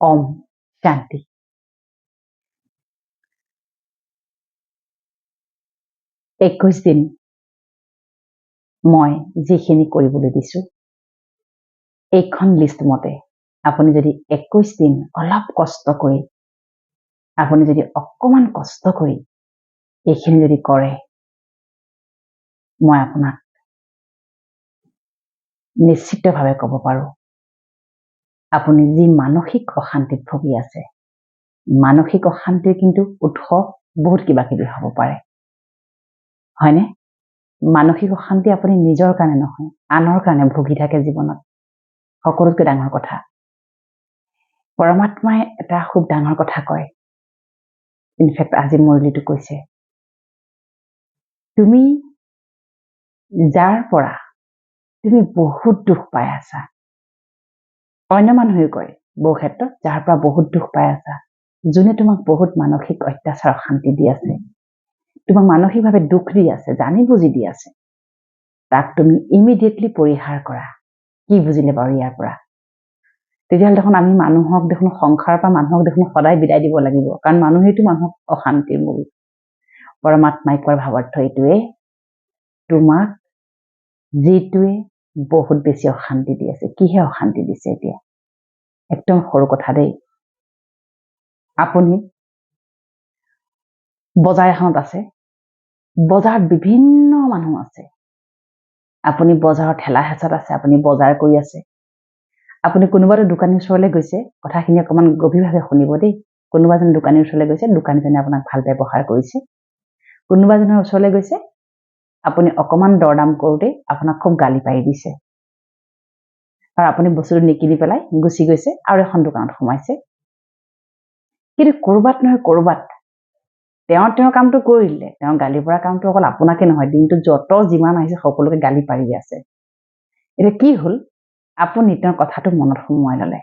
ওম শান্তি। একৈশ দিন মই যিখিনি কৰিবলৈ দিছো এইখন লিষ্ট মতে আপুনি যদি 21 দিন অলপ কষ্ট কৰি আপুনি যদি অকমান কষ্ট কৰি এইখিনি যদি কৰে মই আপোনাক নিশ্চিতভাৱে ক'ব পাৰো আপুনি যি মানসিক অশান্তিত ভুগি আছে মানসিক অশান্তিৰ কিন্তু উৎস বহুত কিবা কিবি হ'ব পাৰে হয়নে মানসিক অশান্তি আপুনি নিজৰ কাৰণে নহয় আনৰ কাৰণে ভুগি থাকে জীৱনত সকলোতকৈ ডাঙৰ কথা পৰমাত্মাই এটা খুব ডাঙৰ কথা কয় ইনফেক্ট আজি মুৰলীটো কৈছে তুমি যাৰ পৰা তুমি বহুত দুখ পাই আছা অন্য মানুহে কয় বহু ক্ষেত্ৰত যাৰ পৰা বহুত দুখ পাই আছা যোনে তোমাক বহুত মানসিক অত্যাচাৰ অশান্তি দি আছে তোমাক মানসিকভাৱে দুখ দি আছে জানি বুজি দি আছে তাক তুমি ইমিডিয়েটলি পৰিহাৰ কৰা কি বুজিলে বাৰু ইয়াৰ পৰা তেতিয়াহ'লে দেখোন আমি মানুহক দেখোন সংসাৰৰ পৰা মানুহক দেখোন সদায় বিদায় দিব লাগিব কাৰণ মানুহেইটো মানুহক অশান্তিৰ মূল পৰমাত্মাই কোৱাৰ ভাৱাৰ্থ এইটোৱে তোমাক যিটোৱে বহুত বেছি অশান্তি দি আছে কিহে অশান্তি দিছে এতিয়া একদম সৰু কথা দেই আপুনি বজাৰ এখনত আছে বজাৰত বিভিন্ন মানুহ আছে আপুনি বজাৰৰ ঠেলা হেঁচাত আছে আপুনি বজাৰ কৰি আছে আপুনি কোনোবাটো দোকানীৰ ওচৰলৈ গৈছে কথাখিনি অকণমান গভীৰভাৱে শুনিব দেই কোনোবা এজন দোকানীৰ ওচৰলৈ গৈছে দোকানীজনে আপোনাক ভাল ব্যৱহাৰ কৰিছে কোনোবা এজনৰ ওচৰলৈ গৈছে আপুনি অকণমান দৰদাম কৰোঁতে আপোনাক খুব গালি পাৰি দিছে আৰু আপুনি বস্তুটো নিকিনি পেলাই গুচি গৈছে আৰু এখন দোকানত সোমাইছে কিন্তু ক'ৰবাত নহয় ক'ৰবাত তেওঁৰ কামটো কৰি দিলে তেওঁ গালি পৰা কামটো অকল আপোনাকে নহয় দিনটোত যত যিমান আহিছে সকলোকে গালি পাৰি আছে এতিয়া কি হ'ল আপুনি তেওঁৰ কথাটো মনত সোমোৱাই ল'লে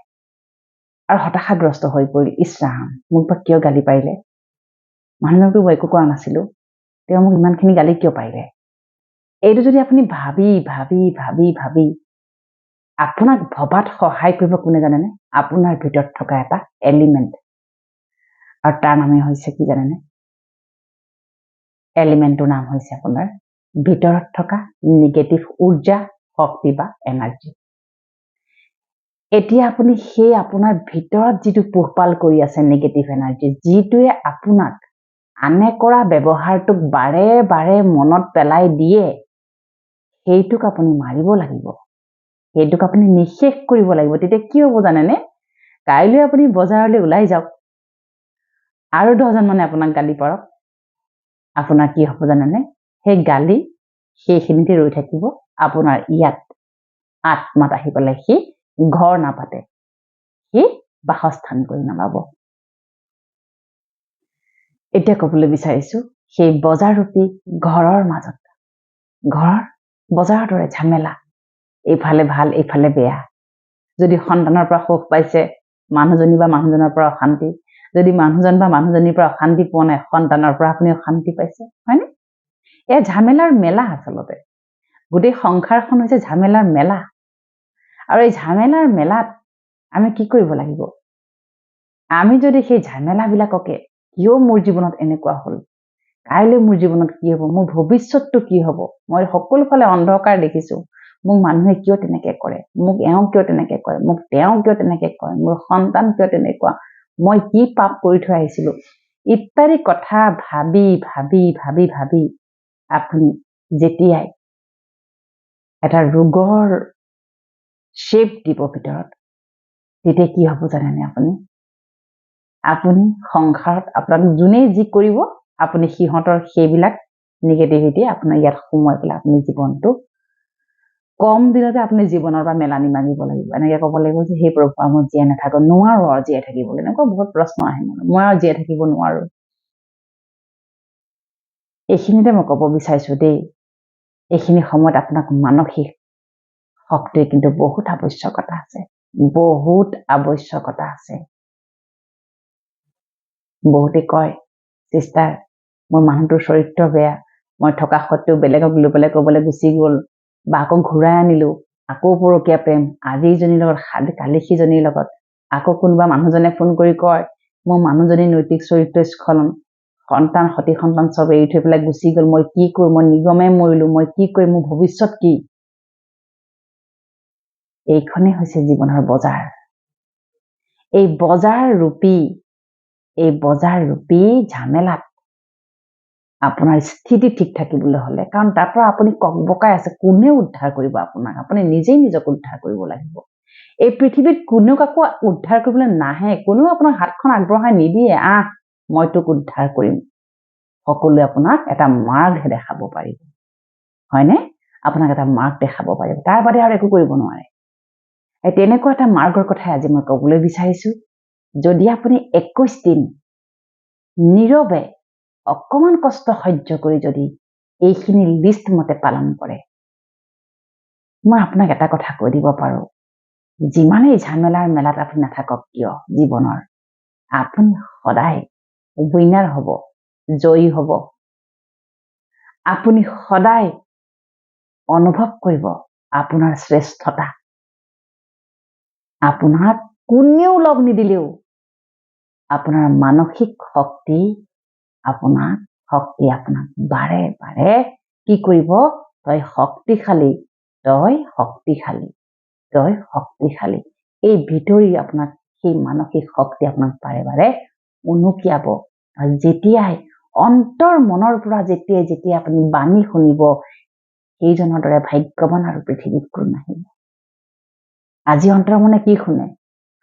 আৰু হতাশাগ্ৰস্ত হৈ পৰিল ইছ ৰাম মোক বা কিয় গালি পাৰিলে মানুহজনকতো মই একো কৰা নাছিলোঁ তেওঁ মোক ইমানখিনি গালি কিয় পাৰিলে এইটো যদি আপুনি ভাবি ভাবি ভাবি ভাবি আপোনাক ভবাত সহায় কৰিব কোনে জানেনে আপোনাৰ ভিতৰত থকা এটা এলিমেণ্ট আৰু তাৰ নামেই হৈছে কি জানেনে এলিমেণ্টটোৰ নাম হৈছে আপোনাৰ ভিতৰত থকা নিগেটিভ ঊৰ্জা শক্তি বা এনাৰ্জি এতিয়া আপুনি সেই আপোনাৰ ভিতৰত যিটো পোহপাল কৰি আছে নিগেটিভ এনাৰ্জি যিটোৱে আপোনাক আনে কৰা ব্যৱহাৰটোক বাৰে বাৰে মনত পেলাই দিয়ে সেইটোক আপুনি মাৰিব লাগিব সেইটোক আপুনি নিশেষ কৰিব লাগিব তেতিয়া কি হ'ব জানেনে কাইলৈ আপুনি বজাৰলৈ ওলাই যাওক আৰু 10জন মানে আপোনাক গালি পাৰক আপোনাৰ কি হ'ব জানেনে সেই গালি সেইখিনিতে ৰৈ থাকিব আপোনাৰ ইয়াত আত্মাত আহি পেলাই সি ঘৰ নাপাতে সি বাসস্থান কৰি নাপাব এতিয়া ক'বলৈ বিচাৰিছো সেই বজাৰৰূপী ঘৰৰ মাজত ঘৰৰ বজাৰৰ দৰে ঝামেলা এইফালে ভাল এইফালে বেয়া যদি সন্তানৰ পৰা সুখ পাইছে মানুহজনী বা মানুহজনৰ পৰা অশান্তি যদি মানুহজন বা মানুহজনীৰ পৰা অশান্তি পোৱা নাই সন্তানৰ পৰা আপুনি অশান্তি পাইছে হয়নে এয়া ঝামেলাৰ মেলা আচলতে গোটেই সংসাৰখন হৈছে ঝামেলাৰ মেলা আৰু এই ঝামেলাৰ মেলাত আমি কি কৰিব লাগিব আমি যদি সেই ঝামেলাবিলাককে কিয় মোৰ জীৱনত এনেকুৱা হ'ল কাইলৈ মোৰ জীৱনত কি হ'ব মোৰ ভৱিষ্যতটো কি হ'ব মই সকলো ফালে অন্ধকাৰ দেখিছো মোক মানুহে কিয় তেনেকৈ কৰে মোক এওঁ কিয় তেনেকৈ কৰে মোক তেওঁ কিয় তেনেকৈ কৰে মোৰ সন্তান কিয় তেনেকুৱা মই কি পাপ কৰি থৈ আহিছিলোঁ ইত্যাদি কথা ভাবি ভাবি ভাবি ভাবি আপুনি যেতিয়াই এটা ৰোগৰ শ্বেপ দিব ভিতৰত তেতিয়া কি হ'ব জানেনে আপুনি সংসাৰত আপোনাক যোনেই যি কৰিব আপুনি সিহঁতৰ সেইবিলাক নিগেটিভিটি আপোনাৰ ইয়াত সোমোৱাই পেলাই আপুনি জীৱনটো কম দিনতে আপুনি জীৱনৰ পৰা মেলানি মাগিব লাগিব এনেকৈ ক'ব লাগিব যে সেই প্ৰভু মই জীয়াই নাথাকো নোৱাৰো আৰু জীয়াই থাকিবলৈ এনেকুৱা বহুত প্ৰশ্ন আহে মই আৰু জীয়াই থাকিব নোৱাৰো এইখিনিতে মই ক'ব বিচাৰিছো দেই এইখিনি সময়ত আপোনাক মানসিক শক্তিৰ কিন্তু বহুত আৱশ্যকতা আছে বহুতে কয় চিষ্টাৰ মোৰ মানুহটোৰ চৰিত্ৰ বেয়া মই থকা সত্ত্বেও বেলেগক লৈ পেলাই ক'বলৈ গুচি গ'ল বা আকৌ ঘূৰাই আনিলো আকৌ পৰকীয়া প্ৰেম আজিজনীৰ লগত কালি সিজনীৰ লগত আকৌ কোনোবা মানুহজনে ফোন কৰি কয় মোৰ মানুহজনী নৈতিক চৰিত্ৰ স্খলন, সন্তান সতি সন্তান চব এৰি থৈ পেলাই গুচি গ'ল, মই কি কৰোঁ, মই নিগমে মৰিলো, মই কি কৰিম, মোৰ ভৱিষ্যত কি? এইখনেই হৈছে জীৱনৰ বজাৰ। এই বজাৰ ৰূপী ঝামেলাত আপোনাৰ স্থিতি ঠিক থাকিবলৈ হ'লে, কাৰণ তাৰ পৰা আপুনি ককবকাই আছে, কোনে উদ্ধাৰ কৰিব আপোনাক? আপুনি নিজেই নিজক উদ্ধাৰ কৰিব লাগিব। এই পৃথিৱীত কোনেও কাকো উদ্ধাৰ কৰিবলৈ নাহে, কোনেও আপোনাক হাতখন আগবঢ়াই নিদিয়ে, মই তোক উদ্ধাৰ কৰিম। সকলোৱে আপোনাক এটা মাৰ্গহে দেখাব পাৰিব, হয়নে? আপোনাক এটা মাৰ্গ দেখাব পাৰিব, তাৰ বাদে আৰু একো কৰিব নোৱাৰে। তেনেকুৱা এটা মাৰ্গৰ কথাই আজি মই ক'বলৈ বিচাৰিছো। যদি আপুনি 21 দিন নীৰৱে অকমান কষ্ট সহ্য কৰি যদি এইখিনি লিষ্ট মতে পালন কৰে, মই আপোনাক এটা কথা কৈ দিব পাৰো, যিমানেই ঝামেলাৰ মেলাত আপুনি নাথাকক কিয় জীৱনৰ, আপুনি সদায় উইনাৰ হ'ব, জয়ী হ'ব। আপুনি সদায় অনুভৱ কৰিব আপোনাৰ শ্ৰেষ্ঠতা। আপোনাক কোনেও লগ নিদিলেও আপোনাৰ মানসিক শক্তি আপোনাক বাৰে বাৰে কি কৰিব, তই শক্তিশালী। এই ভিতৰি আপোনাক সেই মানসিক শক্তি আপোনাক বাৰে বাৰে উনুকিয়াব। আৰু যেতিয়াই অন্তৰ মনৰ পৰা যেতিয়াই আপুনি বাণী শুনিব, সেইজনৰ দৰে ভাগ্যৱান আৰু পৃথিৱীত কোনো নাহিব। আজি অন্তৰ মনে কি শুনে?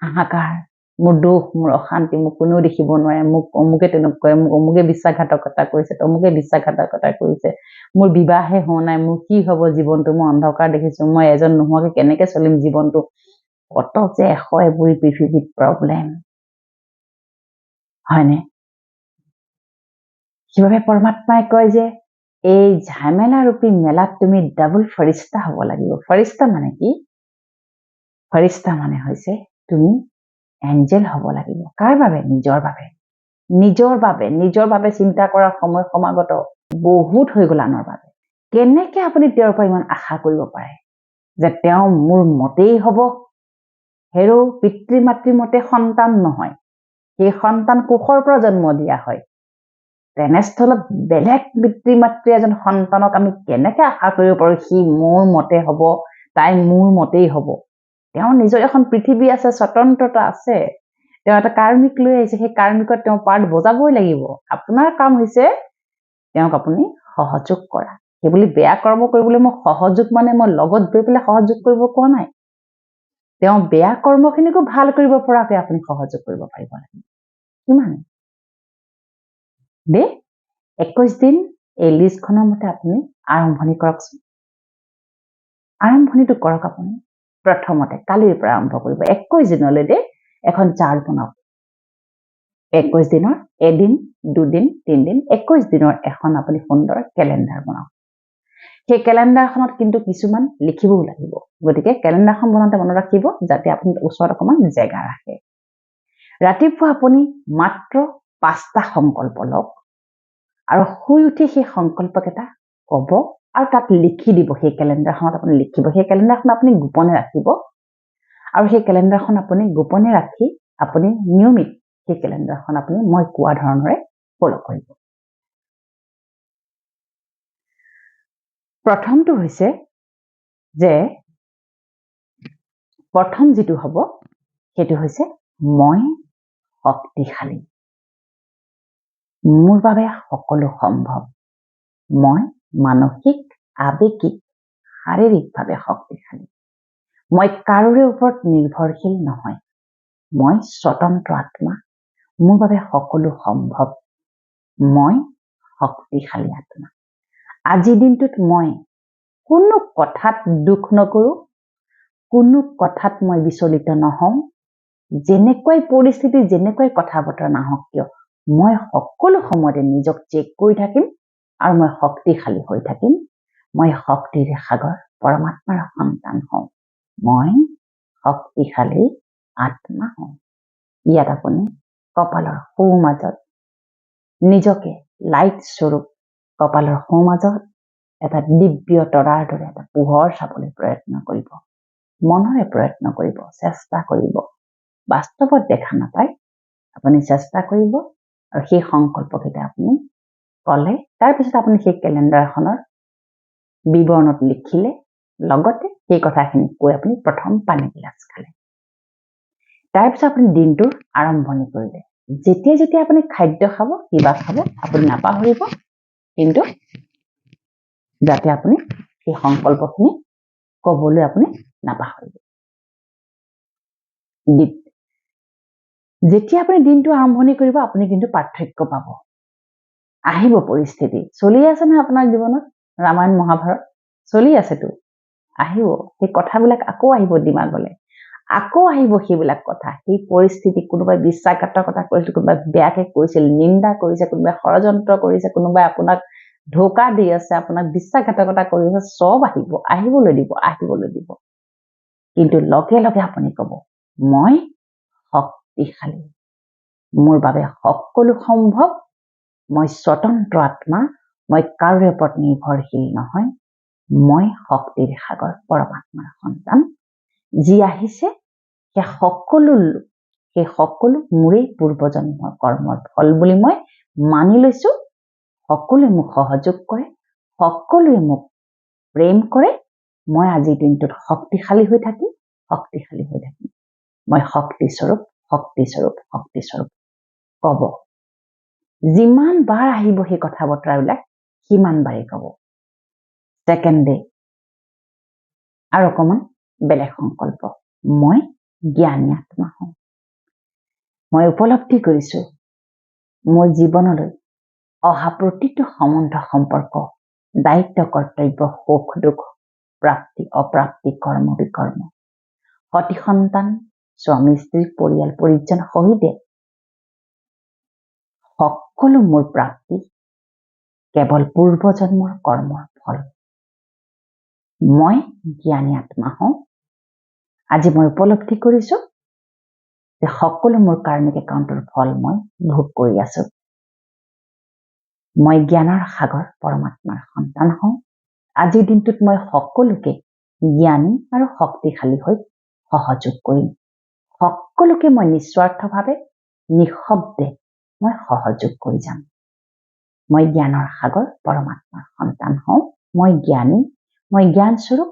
হাহাকাৰ, মোৰ দুখ, মোৰ অশান্তি, মোক কোনেও দেখিব নোৱাৰে, মোক অমুকে তেনেকুৱা, মোক অমুকে বিশ্বাসঘাতকতা কৰিছে, তমুকে বিশ্বাসঘাতকতা কৰিছে, মোৰ বিবাহে হোৱা নাই, মোৰ কি হ'ব জীৱনটো, মই অন্ধকাৰ দেখিছো, মই এজন নোহোৱাকে কেনেকে চলিম জীৱনটো, কত যে এবুৰি পৃথিৱীত প্ৰব্লেম, হয়নে? সেইবাবে পৰমাত্মাই কয় যে এই ঝামেলা ৰূপী মেলাত তুমি ডাবল ফৰিস্তা হ'ব লাগিব। ফৰিস্তা মানে কি? ফৰিস্তা মানে হৈছে তুমি এঞ্জেল হ'ব লাগিব। কাৰ বাবে? নিজৰ বাবে চিন্তা কৰাৰ সময় সমাগত বহুত হৈ গ'ল আনৰ বাবে। কেনেকে আপুনি তেওঁৰ পৰা ইমান আশা কৰিব পাৰে যে তেওঁ মোৰ মতেই হ'ব? হেৰৌ, পিতৃ মাতৃ মতে সন্তান নহয়, সেই সন্তান কোষৰ পৰা জন্ম দিয়া হয়। তেনেস্থলত বেলেগ পিতৃ মাতৃ এজন সন্তানক আমি কেনেকে আশা কৰিব পাৰো সি মোৰ মতে হ'ব, তাই মোৰ মতেই হ'ব? তেওঁৰ নিজৰ এখন পৃথিৱী আছে, স্বতন্ত্ৰতা আছে, তেওঁ এটা কাৰ্মিক লৈ আহিছে, সেই কাৰ্মিকত তেওঁ পাৰ্ট বজাবই লাগিব। আপোনাৰ কাম হৈছে তেওঁক আপুনি সহযোগ কৰা। সেইবুলি বেয়া কৰ্ম কৰিবলৈ মই সহযোগ মানে মই লগত গৈ পেলাই সহযোগ কৰিব কোৱা নাই। তেওঁ বেয়া কৰ্মখিনিকো ভাল কৰিব পৰাকৈ আপুনি সহযোগ কৰিব পাৰিব লাগিব। কিমান দেই 21 দিন এই লিষ্টখনৰ মতে আপুনি আৰম্ভণি কৰকচোন। আৰম্ভণিটো কৰক আপুনি। প্ৰথমতে কালিৰ পৰা আৰম্ভ কৰিব। 21 দিনলৈ দেই এখন চাৰ্ট বনাওক। 21 দিনৰ এদিন, দুদিন, তিনিদিন, 21 দিনৰ এখন আপুনি সুন্দৰ কেলেণ্ডাৰ বনাওক। সেই কেলেণ্ডাৰখনত কিন্তু কিছুমান লিখিবও লাগিব। গতিকে কেলেণ্ডাৰখন বনাওঁতে মনত ৰাখিব যাতে আপুনি ওচৰত অকণমান জেগা ৰাখে। ৰাতিপুৱা আপুনি মাত্ৰ 5টা সংকল্প লওক আৰু শুই উঠি সেই সংকল্পকেইটা ক'ব আৰু তাত লিখি দিব। সেই কেলেণ্ডাৰখনত আপুনি লিখিব। সেই কেলেণ্ডাৰখন আপুনি গোপনে ৰাখিব আৰু সেই কেলেণ্ডাৰখন আপুনি গোপনে ৰাখি আপুনি নিয়মিত সেই কেলেণ্ডাৰখন আপুনি মই কোৱা ধৰণৰে ফলো কৰিব। প্ৰথমটো হৈছে যে প্ৰথম যিটো হ'ব সেইটো হৈছে মই শক্তিশালী, মোৰ বাবে সকলো সম্ভৱ, মই মানসিক, আৱেগিক, শাৰীৰিকভাৱে শক্তিশালী, মই কাৰোৰে ওপৰত নিৰ্ভৰশীল নহয়, মই স্বতন্ত্ৰ আত্মা, মোৰ বাবে সকলো সম্ভৱ, মই শক্তিশালী আত্মা। আজিৰ দিনটোত মই কোনো কথাত দুখ নকৰো, কোনো কথাত মই বিচলিত নহওঁ, যেনেকৈ পৰিস্থিতি, যেনেকৈ কথা বতৰা নাহক কিয় মই সকলো সময়তে নিজক চেক কৰি থাকিম আৰু মই শক্তিশালী হৈ থাকিম। মই শক্তিৰ সাগৰ পৰমাত্মাৰ সন্তান হওঁ, মই শক্তিশালী আত্মা হওঁ। ইয়াত আপুনি কপালৰ সোঁ মাজত নিজকে লাইট স্বৰূপ কপালৰ সোঁ মাজত এটা দিব্য তৰাৰ দৰে এটা পোহৰ চাবলৈ প্ৰয়ত্ন কৰিব। মনেৰে প্ৰয়ত্ন কৰিব, চেষ্টা কৰিব। বাস্তৱত দেখা নাপায় আপুনি চেষ্টা কৰিব আৰু সেই সংকল্পকেইটা আপুনি ক'লে তাৰপিছত আপুনি সেই কেলেণ্ডাৰখনৰ বিৱৰণত লিখিলে লগতে সেই কথাখিনি কৈ আপুনি প্ৰথম পানী গিলাচ খালে তাৰপিছত আপুনি দিনটোৰ আৰম্ভণি কৰিলে যেতিয়া আপুনি খাদ্য খাব কিবা খাব আপুনি নাপাহৰিব কিন্তু যাতে আপুনি সেই সংকল্পখিনি ক'বলৈ আপুনি নাপাহৰিব যেতিয়া আপুনি দিনটো আৰম্ভণি কৰিব আপুনি কিন্তু পাৰ্থক্য পাব আহিব পৰিস্থিতি চলি আছে না আপোনাৰ জীৱনত ৰামায়ণ মহাভাৰত চলি আছেতো আহিব সেই কথাবিলাক আকৌ আহিব দিমাগলৈ আকৌ আহিব সেইবিলাক কথা সেই পৰিস্থিতি কোনোবাই বিশ্বাসঘাতকতা কৰিছিল কোনোবাই বেয়াকে কৈছিল নিন্দা কৰিছে কোনোবাই ষড়যন্ত্ৰ কৰিছে কোনোবাই আপোনাক ধোকা দি আছে আপোনাক বিশ্বাসঘাতকতা কৰি আছে সব আহিবলৈ দিব কিন্তু লগে লগে আপুনি ক'ব মই শক্তিশালী মোৰ বাবে সকলো সম্ভৱ মই স্বতন্ত্ৰ আত্মা মই কাৰোৰে ওপৰত নিৰ্ভৰশীল নহয় মই শক্তিৰ সাগৰ পৰমাত্মাৰ সন্তান যি আহিছে সেই সকলো মোৰেই পূৰ্বজন্মৰ কৰ্মৰ ফল বুলি মই মানি লৈছো সকলোৱে মোক সহযোগ কৰে সকলোৱে মোক প্ৰেম কৰে মই আজিৰ দিনটোত শক্তিশালী হৈ থাকিম মই শক্তিস্বৰূপ ক'ব যিমান বাৰ আহিব সেই কথা বতৰাবিলাক সিমান বাৰেই ক'ব ছেকেণ্ড ডে আৰু অকণমান বেলেগ সংকল্প মই জ্ঞানী আত্মা হওঁ মই উপলব্ধি কৰিছো মোৰ জীৱনলৈ অহা প্ৰতিটো সম্বন্ধ সম্পৰ্ক দায়িত্ব কৰ্তব্য সুখ দুখ প্ৰাপ্তি অপ্ৰাপ্তি কৰ্ম বিকৰ্ম সতি সন্তান স্বামী স্ত্ৰী পৰিয়াল পৰিজন সহিতে সকলো মোৰ প্ৰাপ্তি কেৱল পূৰ্বজন্মৰ কৰ্মৰ ফল মই জ্ঞানী আত্মা হওঁ আজি মই উপলব্ধি কৰিছো যে সকলো মোৰ কাৰ্মিক একাউণ্টৰ ফল মই ভোগ কৰি আছো মই জ্ঞানৰ সাগৰ পৰমাত্মাৰ সন্তান হওঁ আজিৰ দিনটোত মই সকলোকে জ্ঞানী আৰু শক্তিশালী হৈ সহযোগ কৰিম সকলোকে মই নিস্বাৰ্থভাৱে নিঃশব্দে মই সহযোগ কৰি যাম মই জ্ঞানৰ সাগৰ পৰমাত্মাৰ সন্তান হওঁ মই জ্ঞানী মই জ্ঞানস্বৰূপ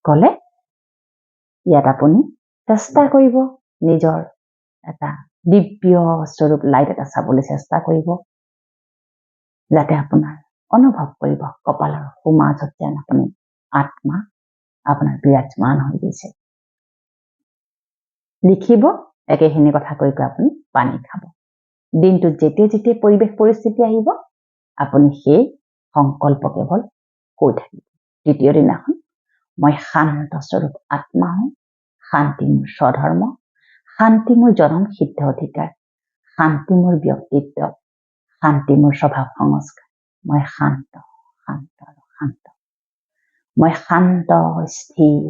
ক'লে ইয়াত আপুনি চেষ্টা কৰিব নিজৰ এটা দিব্য স্বৰূপ লাইট এটা চাবলৈ চেষ্টা কৰিব যাতে আপোনাৰ অনুভৱ কৰিব কপালৰ সোমাজত যেন আপুনি আত্মা আপোনাৰ বিৰাজমান হৈ গৈছে লিখিব একেখিনি কথা কৈ আপুনি পানী খাব দিনটোত যেতিয়া পৰিৱেশ পৰিস্থিতি আহিব আপুনি সেই সংকল্প কেৱল কৈ থাকিব দ্বিতীয় দিনাখন মই শান্ত স্বৰূপ আত্মা হওঁ শান্তি মোৰ স্বধৰ্ম শান্তি মোৰ জনম সিদ্ধ অধিকাৰ শান্তি মোৰ ব্যক্তিত্ব শান্তি মোৰ স্বভাৱ সংস্কাৰ মই শান্ত মই শান্ত স্থিৰ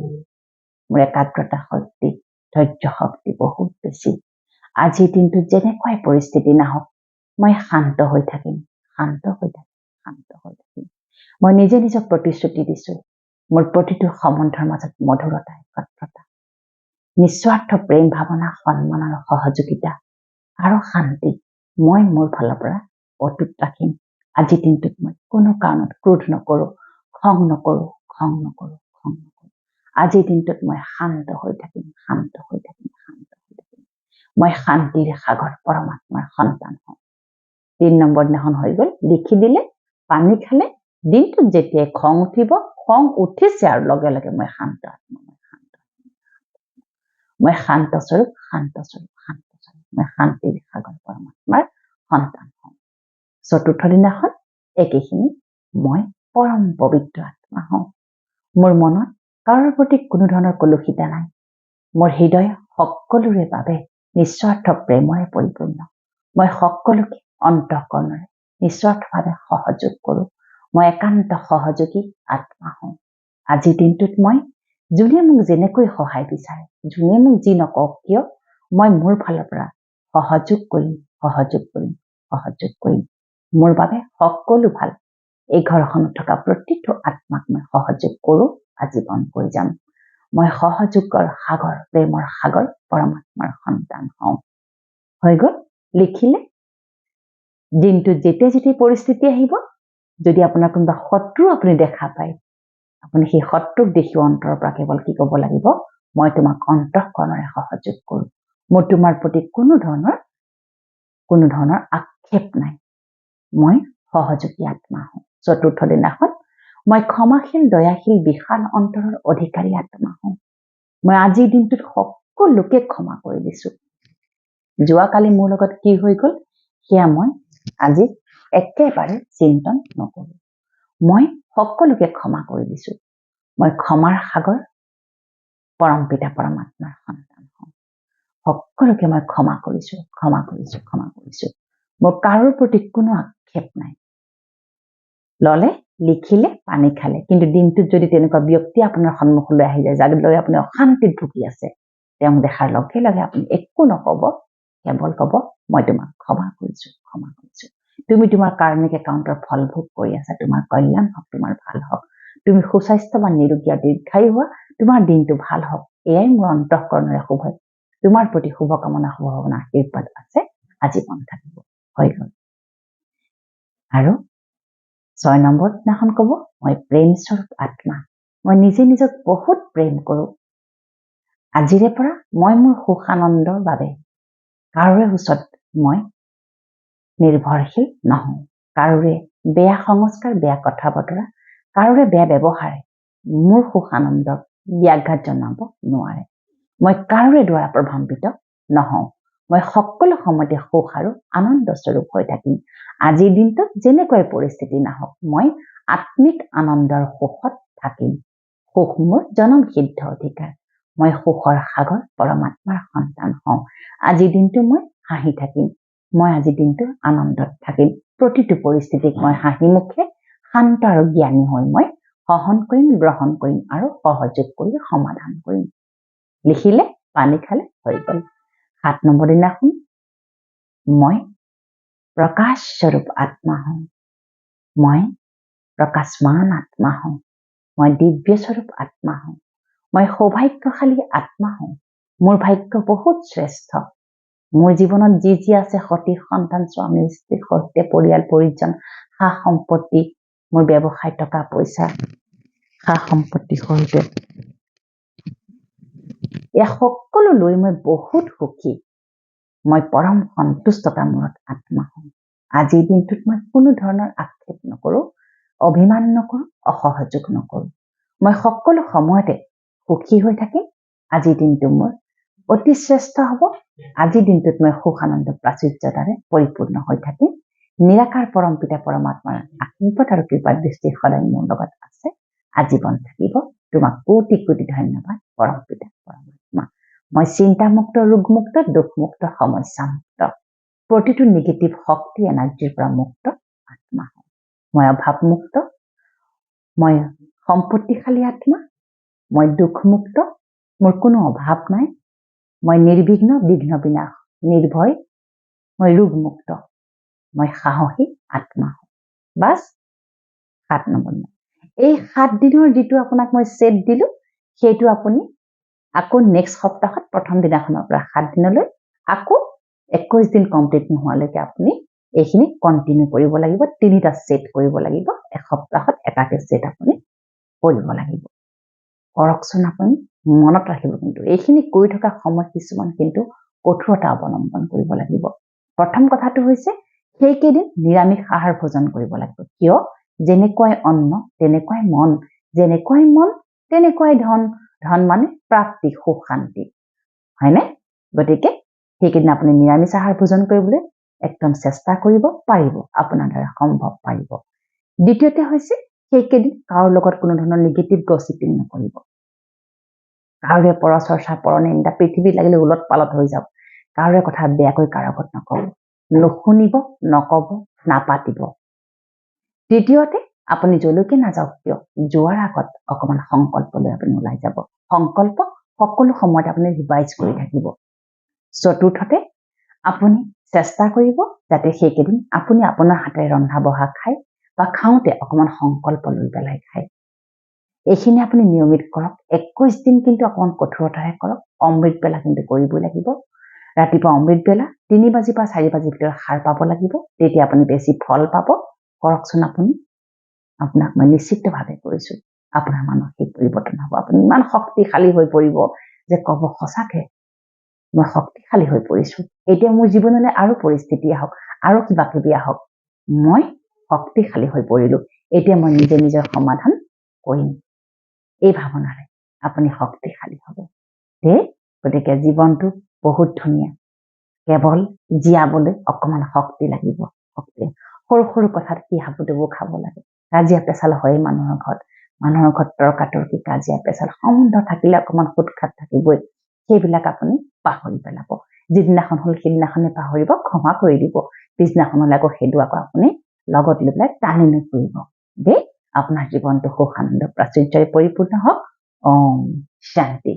মোৰ একাগ্ৰতা শক্তি ধৈৰ্য শক্তি বহুত বেছি আজিৰ দিনটোত যেনেকুৱাই পৰিস্থিতি নাহক মই শান্ত হৈ থাকিম মই নিজে নিজক প্ৰতিশ্ৰুতি দিছো মোৰ প্ৰতিটো সম্বন্ধৰ মাজত মধুৰতা একাগ্ৰতা নিস্বাৰ্থ প্ৰেম ভাৱনা সন্মান আৰু সহযোগিতা আৰু শান্তি মই মোৰ ফালৰ পৰা অটুট ৰাখিম আজিৰ দিনটোত মই কোনো কাৰণত ক্ৰোধ নকৰো খং নকৰো আজিৰ দিনটোত মই শান্ত হৈ থাকিম মই শান্তিৰ সাগৰ পৰমাত্মাৰ সন্তান হওঁ 3 নম্বৰ দিনাখন হৈ গ'ল লিখি দিলে পানী খালে দিনটোত যেতিয়াই খং উঠিব খং উঠিছে আৰু লগে লগে মই শান্ত আত্মা মই শান্ত স্বৰূপ মই শান্তিৰ সাগৰ পৰমাত্মাৰ সন্তান হওঁ 4ৰ্থ দিনাখন একেখিনি মই পৰম পবিত্ৰ আত্মা হওঁ মোৰ মনত কাৰোৰ প্ৰতি কোনো ধৰণৰ কলুষিতা নাই মোৰ হৃদয় সকলোৰে বাবে নিস্বাৰ্থ প্ৰেমৰে পৰিপূৰ্ণ মই সকলোকে অন্তঃকৰণেৰে নিস্বাৰ্থভাৱে সহযোগ কৰো মই একান্ত সহযোগী আত্মা হওঁ আজিৰ দিনটোত মই যোনে মোক যেনেকৈ সহায় বিচাৰে যোনে মোক যি নকওক কিয় মই মোৰ ফালৰ পৰা সহযোগ কৰিম মোৰ বাবে সকলো ভাল এই ঘৰখনত থকা প্ৰতিটো আত্মাক মই সহযোগ কৰো আজীৱন কৰি যাম মই সহযোগৰ সাগৰ প্ৰেমৰ সাগৰ পৰমাত্মাৰ সন্তান হওঁ হৈ গ'ল লিখিলে দিনটোত যেতিয়া পৰিস্থিতি আহিব যদি আপোনাৰ কোনোবা শত্ৰু আপুনি দেখা পায় আপুনি সেই শত্ৰুক দেখি অন্তৰৰ পৰা কেৱল কি ক'ব লাগিব মই তোমাক অন্তঃকৰণেৰে সহযোগ কৰোঁ মোৰ তোমাৰ প্ৰতি কোনো ধৰণৰ আক্ষেপ নাই মই সহযোগী আত্মা হওঁ চতুৰ্থ দিনাখন মই ক্ষমাশীল দয়াশীল বিশাল অন্তৰৰ অধিকাৰী আত্মা হওঁ মই আজিৰ দিনটোত সকলোকে ক্ষমা কৰি দিছোঁ যোৱাকালি মোৰ লগত কি হৈ গ'ল সেয়া মই আজি একেবাৰে চিন্তন নকৰোঁ মই সকলোকে ক্ষমা কৰি দিছোঁ মই ক্ষমাৰ সাগৰ পৰম পিতা পৰমাত্মাৰ সন্তান হওঁ সকলোকে মই ক্ষমা কৰিছোঁ মোৰ কাৰো প্ৰতি কোনো আক্ষেপ নাই ললে লিখিলে পানী খালে কিন্তু দিনটোত যদি তেনেকুৱা ব্যক্তি আপোনাৰ সন্মুখলৈ আহি যায় যাক লৈ আপুনি অশান্তিত ভুগি আছে তেওঁক দেখাৰ লগে লগে আপুনি একো নক'ব কেৱল ক'ব মই তোমাক ক্ষমা কৰিছোঁ তুমি তোমাৰ কাৰ্মিক একাউণ্টৰ ফল ভোগ কৰি আছা তোমাৰ কল্যাণ হওক তোমাৰ ভাল হওক তুমি সুস্বাস্থ্যৱান নিৰোগী দীৰ্ঘায়ু হোৱা তোমাৰ দিনটো ভাল হওক এয়াই মোৰ অন্তঃকৰণেৰে শুভ তোমাৰ প্ৰতি শুভকামনা শুভভাৱনা আশীৰ্বাদ আছে আজীৱন থাকিব হৈ গ'ল আৰু 6 নম্বৰ দিনাখন ক'ব মই প্ৰেম স্বৰূপ আত্মা মই নিজে নিজক বহুত প্ৰেম কৰোঁ আজিৰে পৰা মই মোৰ সুখ আনন্দৰ বাবে কাৰোৰে ওচৰত মই নিৰ্ভৰশীল নহওঁ কাৰোৰে বেয়া সংস্কাৰ বেয়া কথা বতৰা কাৰোৰে বেয়া ব্যৱহাৰে মোৰ সুখ আনন্দক ব্যাঘাত জনাব নোৱাৰে মই কাৰোৰে দ্বাৰা প্ৰভাৱিত নহওঁ মই সকলো সময়তে সুখ আৰু আনন্দ স্বৰূপ হৈ থাকিম আজিৰ দিনটোত যেনেকৈ পৰিস্থিতি নাহক মই আত্মিক আনন্দৰ সুখত থাকিম সুখ মোৰ জনমসিদ্ধ অধিকাৰ মই সুখৰ সাগৰ পৰমাত্মাৰ সন্তান হওঁ আজিৰ দিনটো মই হাঁহি থাকিম মই আজিৰ দিনটো আনন্দত থাকিম প্ৰতিটো পৰিস্থিতিক মই হাঁহি মুখে শান্ত আৰু জ্ঞানী হৈ মই সহন কৰিম গ্ৰহণ কৰিম আৰু সহযোগ কৰি সমাধান কৰিম লিখিলে পানী খালে হৈ গ'ল 7 নম্বৰ দিনাখন মই প্ৰকাশ স্বৰূপ আত্মা হওঁ মই প্ৰকাশমান আত্মা হওঁ মই দিব্য স্বৰূপ আত্মা হওঁ মই সৌভাগ্যশালী আত্মা হওঁ মোৰ ভাগ্য বহুত শ্ৰেষ্ঠ মোৰ জীৱনত যি আছে সতি সন্তান স্বামী স্ত্ৰী সৈতে পৰিয়াল পৰিজন সা সম্পত্তি মোৰ ব্যৱসায় টকা পইচা সা সম্পত্তি সৈতে এয়া সকলো লৈ মই বহুত সুখী মই পৰম সন্তুষ্টতা মূৰত আত্মা হওঁ আজিৰ দিনটোত মই কোনো ধৰণৰ আক্ষেপ নকৰোঁ অভিমান নকৰোঁ অসহযোগ নকৰোঁ মই সকলো সময়তে সুখী হৈ থাকিম আজিৰ দিনটো মোৰ অতি শ্ৰেষ্ঠ হ'ব আজিৰ দিনটোত মই সুখ আনন্দ প্ৰাচুৰ্যতাৰে পৰিপূৰ্ণ হৈ থাকিম নিৰাকাৰ পৰম পিতা পৰমাত্মাৰ আশীৰ্বাদ আৰু কৃপাৰ দৃষ্টি সদায় মোৰ লগত আছে আজীৱন থাকিব তোমাক কোটি কোটি ধন্যবাদ পৰম পিতা পৰমাত্মা মই চিন্তামুক্ত ৰোগমুক্ত দুখমুক্ত সমস্যামুক্ত প্ৰতিটো নিগেটিভ শক্তি এনাৰ্জিৰ পৰা মুক্ত আত্মা হওঁ মই অভাৱমুক্ত মই সম্পত্তিশালী আত্মা মই দুখমুক্ত মোৰ কোনো অভাৱ নাই মই নিৰ্বিঘ্ন বিঘ্ন বিনাশ নিৰ্ভয় মই ৰোগমুক্ত মই সাহসী আত্মা হওঁ বাছ 7 নম্বৰ এই 7 দিনৰ যিটো আপোনাক মই সেট দিলো সেইটো আপুনি আকৌ নেক্সট সপ্তাহত প্ৰথম দিনাখনৰ পৰা 7 দিনলৈ আকৌ 21 দিন কমপ্লিট নোহোৱালৈকে আপুনি এইখিনি কন্টিনিউ কৰিব লাগিব 3টা সেট কৰিব লাগিব এসপ্তাহত এটাকে সেট আপুনি কৰিব লাগিব কৰকচোন আপুনি মনত ৰাখিব কিন্তু এইখিনি কৰি থকা সময় কিছুমান কিন্তু কঠোৰতা অৱলম্বন কৰিব লাগিব প্ৰথম কথাটো হৈছে সেইকেইদিন নিৰামিষ আহাৰ ভোজন কৰিব লাগিব কিয় যেনেকৈ অন্ন তেনেকৈ মন যেনেকৈ মন তেনেকৈ ধন ধন মানে প্ৰাপ্তি সুখ শান্তি হয়নে গতিকে সেইকেইদিন আপুনি নিৰামিষ আহাৰ ভোজন কৰিবলৈ একদম চেষ্টা কৰিব পাৰিব আপোনাৰ দ্বাৰা সম্ভৱ পাৰিব দ্বিতীয়তে হৈছে সেইকেইদিন কাৰো লগত কোনো ধৰণৰ নিগেটিভ গছিপিং নকৰিব কাৰোৰে পৰচৰ্চা পৰনিন্দা পৃথিৱী লাগিলে উলট পালট হৈ যাওক কাৰোৰে কথা বেয়াকৈ কাৰো আগত নকব নুশুনিব নকব নাপাতিব তৃতীয়তে আপুনি যলৈকে নাযাওক কিয় যোৱাৰ আগত অকমান সংকল্প লৈ আপুনি ওলাই যাব সংকল্প সকলো সময়ত আপুনি ৰিভাইজ কৰি থাকিব চতুৰ্থতে আপুনি চেষ্টা কৰিব যাতে সেইকেইদিন আপুনি আপোনাৰ হাতেৰে ৰন্ধা বঢ়া খায় বা খাওঁতে অকমান সংকল্প লৈ পেলাই খায় এইখিনি আপুনি নিয়মিত কৰক 21 দিন কিন্তু অকণমান কঠোৰতাৰে কৰক অমৃত বেলা কিন্তু কৰিবই লাগিব ৰাতিপুৱা অমৃত বেলা 3 বাজিৰ পৰা 4 বাজিৰ ভিতৰত সাৰ পাব লাগিব তেতিয়া আপুনি বেছি ফল পাব কৰকচোন আপুনি আপোনাক মই নিশ্চিতভাৱে কৈছো আপোনাৰ মানসিক পৰিৱৰ্তন হ'ব আপুনি ইমান শক্তিশালী হৈ পৰিব যে ক'ব সঁচাকে মই শক্তিশালী হৈ পৰিছো এতিয়া মোৰ জীৱনলৈ আৰু পৰিস্থিতি আহক আৰু কিবা কিবি আহক মই শক্তিশালী হৈ পৰিলো এতিয়া মই নিজে নিজৰ সমাধান কৰিম এই ভাৱনাৰে আপুনি শক্তিশালী হ'ব গতিকে জীৱনটো বহুত ধুনীয়া কেৱল জীয়াবলৈ অকণমান শক্তি লাগিব শক্তি সৰু সৰু কথাত কি হাবুডুবু খাব লাগে কাজিয়া পেচাল হয় মানুহৰ ঘৰত তৰ্কাতৰ্কি কাজিয়া পেচাল সম্বন্ধ থাকিলে অকণমান খুটখাট থাকিবই সেইবিলাক আপুনি পাহৰি পেলাব যিদিনাখন হ'ল সেইদিনাখনে পাহৰিব ক্ষমা কৰি দিব পিছদিনাখনলৈ আকৌ সেইটো আকৌ আপুনি লগত লৈ পেলাই টানি নুফুৰিব আপোনাৰ জীৱনটো সুখ আনন্দ প্ৰাচুৰ্যৰে পৰিপূৰ্ণ হওক ওম শান্তি